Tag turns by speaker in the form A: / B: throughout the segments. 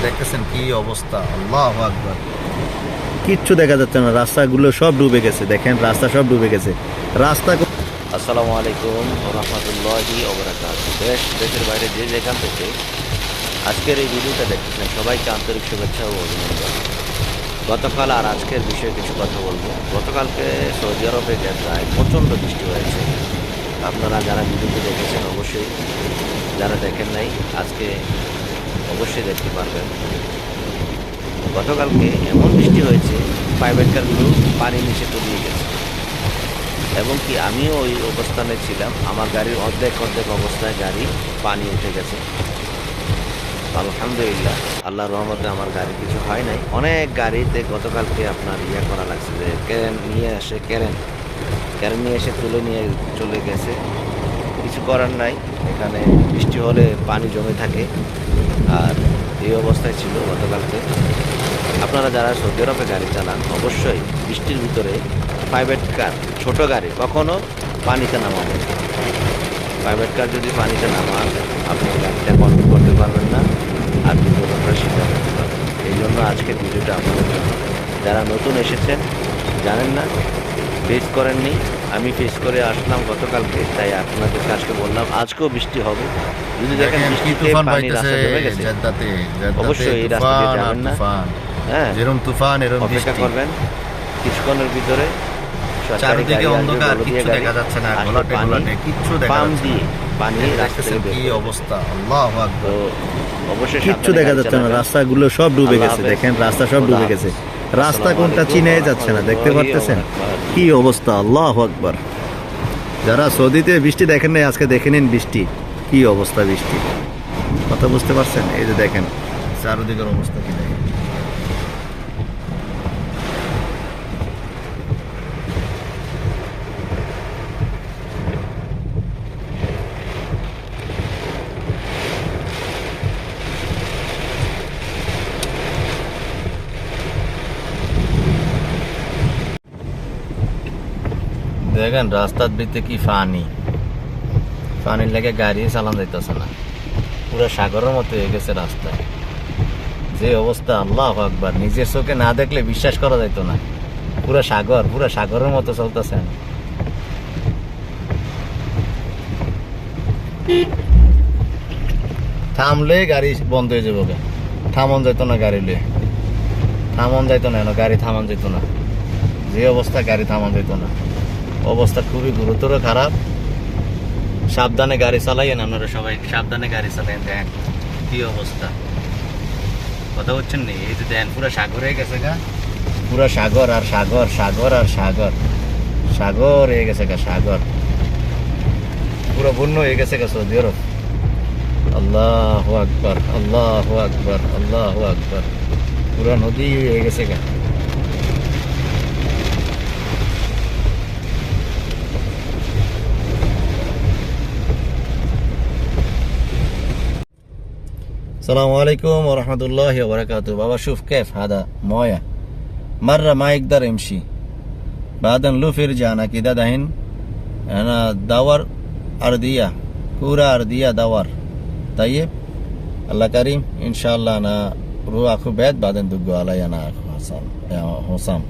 A: দেখতেছেন কি অবস্থা, আল্লাহু আকবার। কিচ্ছু দেখা যাচ্ছে না, রাস্তাগুলো সব ডুবে গেছে। দেখেন রাস্তা সব ডুবে গেছে। রাস্তা
B: আসসালামু আলাইকুম রহমতুল্লাহি ওবরাকাতুহু। দেশের বাইরে যে যেখান থেকে আজকের এই ভিডিওটা দেখতেছেন সবাইকে আন্তরিক শুভেচ্ছা ও অভিনন্দন। গতকাল আর আজকের বিষয়ে কিছু কথা বলবো। গতকালকে সৌদি আরবে জেদ্দায় প্রচণ্ড বৃষ্টি হয়েছে। আপনারা যারা ভিডিওটি দেখেছেন অবশ্যই, যারা দেখেন নাই আজকে অবশ্যই দেখতে পারবেন। গতকালকে এমন বৃষ্টি হয়েছে, প্রাইভেট কারগুলো পানির নিচে তলিয়ে গেছে এবং কি আমিও ওই অবস্থানে ছিলাম। আমার গাড়ির অর্ধেক অবস্থায় গাড়ি পানি উঠে গেছে। আলহামদুলিল্লাহ, আল্লাহর রহমতে আমার গাড়ি কিছু হয় নাই। অনেক গাড়িতে গতকালকে আপনার করা লাগছে যে ক্যারেন নিয়ে এসে তুলে নিয়ে চলে গেছে। কিছু করার নাই, এখানে বৃষ্টি হলে পানি জমে থাকে। আর এই অবস্থায় ছিল গতকালকে। আপনারা যারা সৌদি আরবে গাড়ি চালান অবশ্যই বৃষ্টির ভিতরে প্রাইভেট কার, ছোট গাড়ি কখনো পানিতে নামাবেন। প্রাইভেট কার যদি পানিতে নামান, আপনি গাড়িটা কন্ট্রোল করতে পারবেন না, আর দুর্ঘটনার শিকার হতে পারবেন। এই জন্য আজকের ভিডিওটা আপনাদের জন্য। যারা নতুন এসেছেন, জানেন না, ফেস করেননি, আমি ফেস করে আসলাম গতকালকে, তাই আপনাদের আজকে বললাম আজকেও বৃষ্টি হবে। যদি দেখেন বৃষ্টিতে পানি রাস্তা জমে গেছে, অবশ্যই এই রাস্তা দিয়ে যাবেন না। হ্যাঁ,
A: যেরকম তুফান এরকম
B: অপেক্ষা করবেন কিছুক্ষণের ভিতরে।
A: চারিদিকে অন্ধকার, কিচ্ছু দেখা যাচ্ছে না, ঘোলাটে ঘোলাটে কিচ্ছু দেখা যাচ্ছে না।
B: পানি রাস্তা থেকে
A: কি অবস্থা, আল্লাহু আকবার।
B: অবশ্যই
A: কিচ্ছু দেখা যাচ্ছে না, রাস্তাগুলো সব ডুবে গেছে। দেখেন রাস্তা সব ডুবে গেছে। রাস্তা কোনটা চিনাই যাচ্ছে না, দেখতে পারতেছেন কি অবস্থা, আল্লাহু আকবার। যারা সৌদিতে বৃষ্টি দেখেন নাই, আজকে দেখে নিন বৃষ্টি কি অবস্থা। বৃষ্টি কথা বুঝতে পারছেন? এই যে দেখেন চারদিকের অবস্থা কি দেখেন। দেখেন রাস্তার ভিতরে কি পানির লেগে গাড়ি চালান যাইতেছে না, পুরো সাগরের মতো হয়ে গেছে রাস্তায়। যে অবস্থা, আল্লাহু আকবার। নিজের চোখে না দেখলে বিশ্বাস করা যাইতো না। পুরো সাগরের মতো চলতেছে। থামলে গাড়ি বন্ধ হয়ে যাবে, থামন যাইতো না, গাড়ি লিয়ে থামন যাইতো না, গাড়ি থামান যেত না। যে অবস্থা, গাড়ি থামান যেত না। অবস্থা খুবই গুরুতর খারাপ। সাবধানে গাড়ি চালাইয়েন, আপনারা সবাই সাবধানে গাড়ি চালাইয়েন। দেখেন কি অবস্থা, কথা হচ্ছেন নি? এই যে দেখেন পুরো সাগর হয়ে গেছে গা, পুরো সাগর আর সাগর, সাগর আর সাগর, সাগর হয়ে গেছে গা, সাগর পুরো বন্য হয়ে গেছে গা সৌদি আরব। আল্লাহু আকবার, আল্লাহু আকবার, আল্লাহু আকবার। পুরো নদী হয়ে গেছে গা। السلام عليكم ورحمة الله وبركاته. بابا شوف كيف هذا موية مرة ما يقدر يمشي، بعدين لو फिर जाना كده دهين أنا دور أرضية، पूरा أرضية دور. طيب الله كريم إن شاء الله. أنا روح أخو بيت بعدين دقوا علي أنا أخو حسام يا حسام.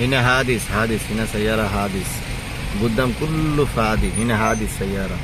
A: هنا حادث هنا سيارة حادث قدام كله فادي هنا حادث سيارة